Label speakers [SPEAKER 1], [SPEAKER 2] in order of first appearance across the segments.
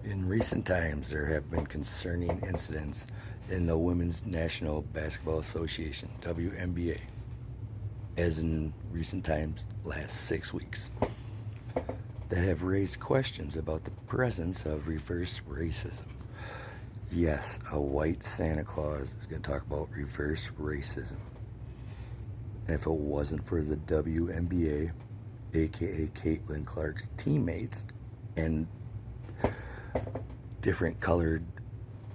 [SPEAKER 1] In recent times, there have been concerning incidents in the Women's National Basketball Association, WNBA, as in recent times, last 6 weeks, that have raised questions about the presence of reverse racism. Yes, a white Santa Claus is going to talk about reverse racism. And if it wasn't for the WNBA, aka Kaitlyn Clark's teammates, and different colored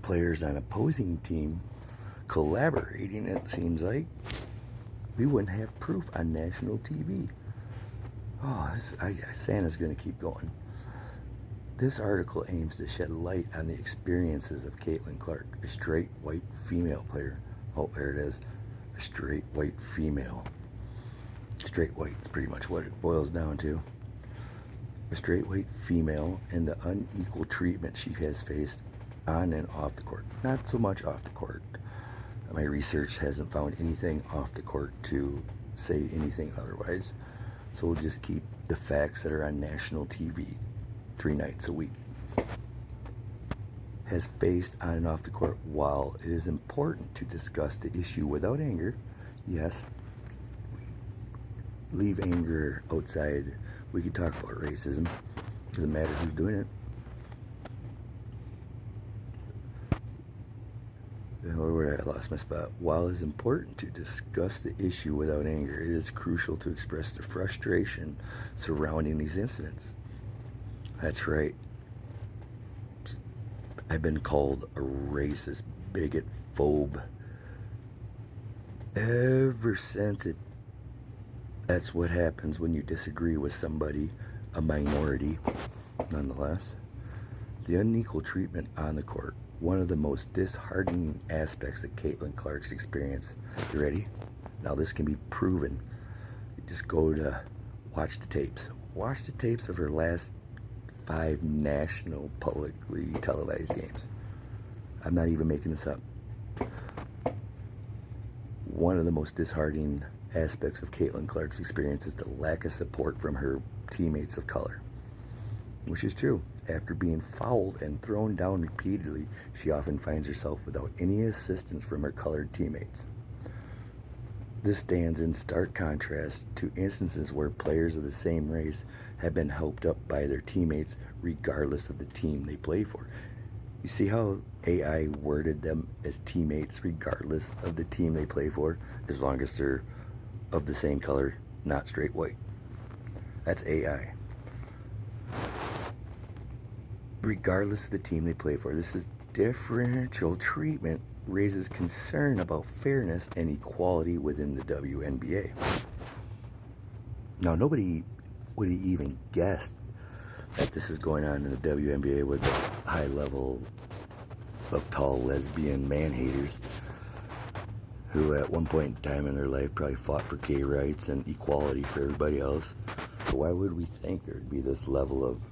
[SPEAKER 1] players on opposing team collaborating, it seems like, we wouldn't have proof on national TV. Santa's going to keep going. This article aims to shed light on the experiences of Kaitlyn Clark, a straight white female player. Oh, there it is. A straight white female. Straight white is pretty much what it boils down to. A straight white female and the unequal treatment she has faced on and off the court. Not so much off the court. My research hasn't found anything off the court to say anything otherwise. So we'll just keep the facts that are on national TV 3 nights a week. Has faced on and off the court. While it is important to discuss the issue without anger, yes, leave anger outside. We can talk about racism. Doesn't matter who's doing it. Where I lost my spot. While it is important to discuss the issue without anger, it is crucial to express the frustration surrounding these incidents. That's right. I've been called a racist, bigot, phobe ever since it. That's what happens when you disagree with somebody, a minority, nonetheless. The unequal treatment on the court. One of the most disheartening aspects of Kaitlyn Clark's experience. You ready? Now this can be proven. You just go to watch the tapes. Watch the tapes of her last 5 national publicly televised games. I'm not even making this up. One of the most disheartening aspects of Kaitlyn Clark's experience is the lack of support from her teammates of color. Which is true. After being fouled and thrown down repeatedly, she often finds herself without any assistance from her colored teammates. This stands in stark contrast to instances where players of the same race have been helped up by their teammates regardless of the team they play for. You see how AI worded them as teammates regardless of the team they play for, as long as they're of the same color, not straight white. That's AI. Regardless of the team they play for. This is differential treatment raises concern about fairness and equality within the WNBA. Now, nobody would have even guessed that this is going on in the WNBA with a high level of tall lesbian man-haters who at one point in time in their life probably fought for gay rights and equality for everybody else. So why would we think there'd be this level of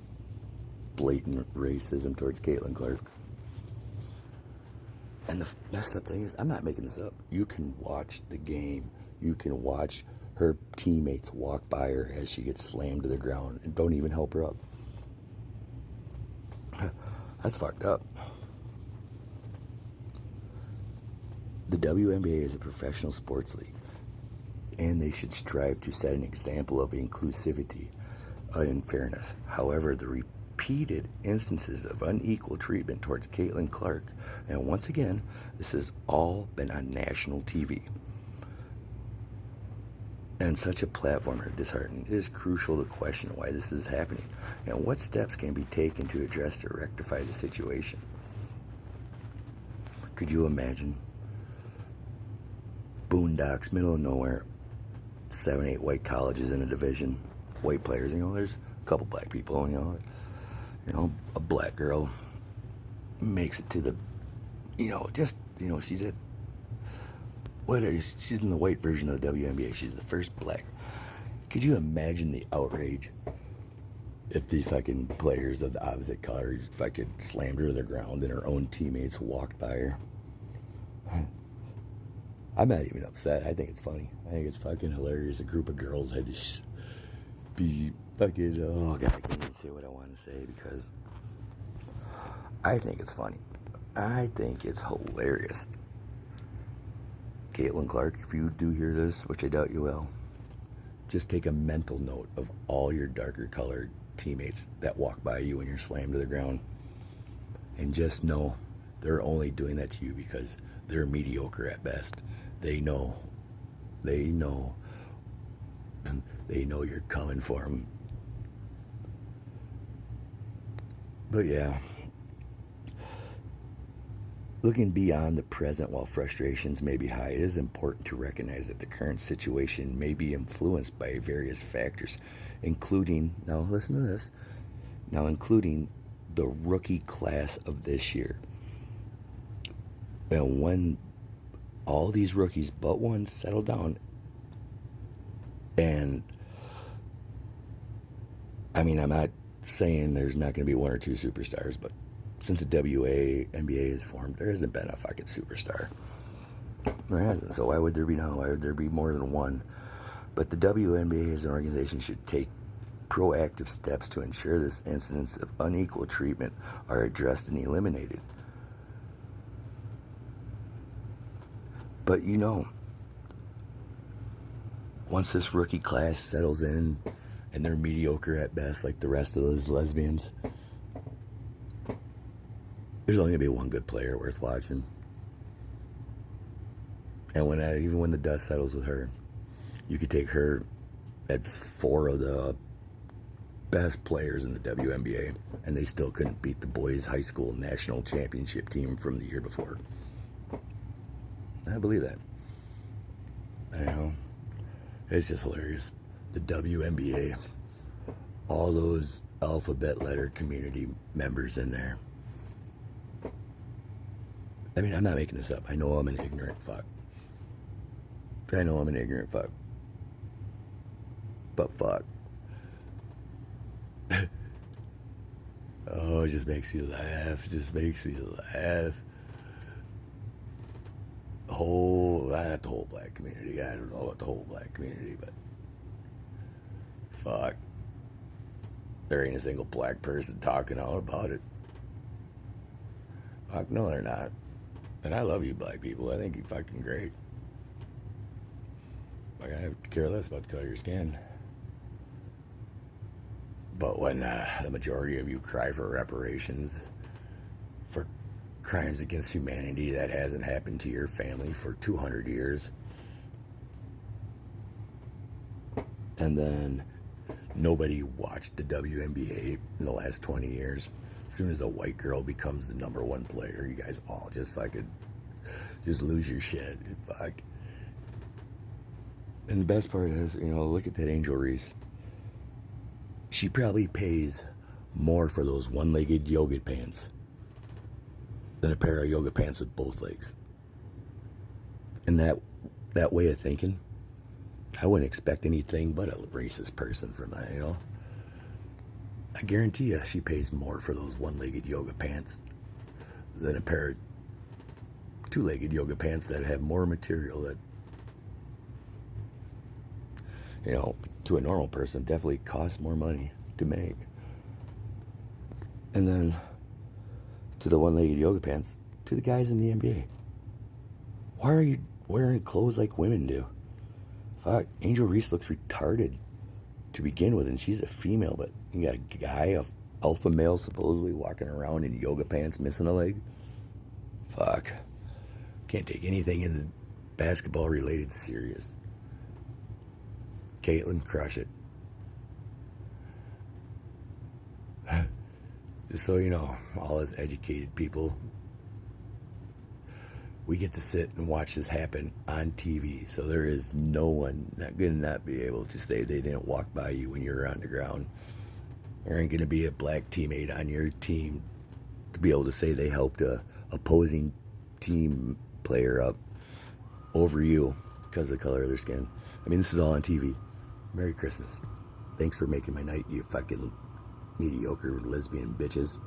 [SPEAKER 1] blatant racism towards Kaitlyn Clark? And the messed up thing is, I'm not making this up. You can watch the game. You can watch her teammates walk by her as she gets slammed to the ground and don't even help her up. That's fucked up. The WNBA is a professional sports league, and they should strive to set an example of inclusivity and fairness. However, the repeated instances of unequal treatment towards Kaitlyn Clark, and once again, this has all been on national TV, and such a platform are disheartening. It is crucial to question why this is happening and what steps can be taken to address or rectify the situation. Could you imagine? Boondocks, middle of nowhere, 7, 8 white colleges in a division, white players, there's a couple black people, a black girl makes it to the, she's at, she's in the white version of the WNBA, she's the first black. Could you imagine the outrage if the fucking players of the opposite color fucking slammed her to the ground and her own teammates walked by her? I'm not even upset. I think it's funny. I think it's fucking hilarious. A group of girls had to be fucking, oh God, I can't even say what I want to say because I think it's funny. I think it's hilarious. Kaitlyn Clark, if you do hear this, which I doubt you will, just take a mental note of all your darker colored teammates that walk by you when you're slammed to the ground. And just know they're only doing that to you because they're mediocre at best. They know you're coming for them. But yeah, looking beyond the present while frustrations may be high, it is important to recognize that the current situation may be influenced by various factors, including, now listen to this, including the rookie class of this year. And when all these rookies but one settle down, and I mean, I'm not saying there's not going to be one or two superstars, but since the wnba is formed, there hasn't been a fucking superstar. There hasn't. So why would there be now? Why would there be more than one? But the WNBA as an organization should take proactive steps to ensure this incidents of unequal treatment are addressed and eliminated. But you know, once this rookie class settles in and they're mediocre at best like the rest of those lesbians, there's only going to be one good player worth watching. And even when the dust settles with her, you could take her at 4 of the best players in the WNBA, and they still couldn't beat the boys' high school national championship team from the year before. I believe that. I know. It's just hilarious. The WNBA, all those alphabet letter community members in there. I mean, I'm not making this up. I know I'm an ignorant fuck. But fuck. Oh, it just makes me laugh. Not the whole black community. I don't know about the whole black community, but fuck. There ain't a single black person talking out about it. Fuck, no, they're not. And I love you, black people. I think you're fucking great. Like, I care less about the color of your skin. But when the majority of you cry for reparations for crimes against humanity that hasn't happened to your family for 200 years, and then nobody watched the WNBA in the last 20 years, as soon as a white girl becomes the number one player, you guys all just fucking lose your shit. Fuck. And the best part is, look at that Angel Reese. She probably pays more for those one-legged yoga pants than a pair of yoga pants with both legs. And that way of thinking, I wouldn't expect anything but a racist person from that, I guarantee you she pays more for those one-legged yoga pants than a pair of two-legged yoga pants that have more material that, to a normal person definitely costs more money to make. And then to the one-legged yoga pants, to the guys in the NBA. Why are you wearing clothes like women do? Fuck, Angel Reese looks retarded to begin with, and she's a female, but you got a guy, a alpha male supposedly, walking around in yoga pants missing a leg. Fuck. Can't take anything in the basketball related serious. Kaitlyn, crush it. Just so you know, all us educated people, we get to sit and watch this happen on TV. So there is no one not going to not be able to say they didn't walk by you when you're on the ground. There ain't going to be a black teammate on your team to be able to say they helped a opposing team player up over you because of the color of their skin. I mean, this is all on TV. Merry Christmas. Thanks for making my night, you fucking mediocre lesbian bitches.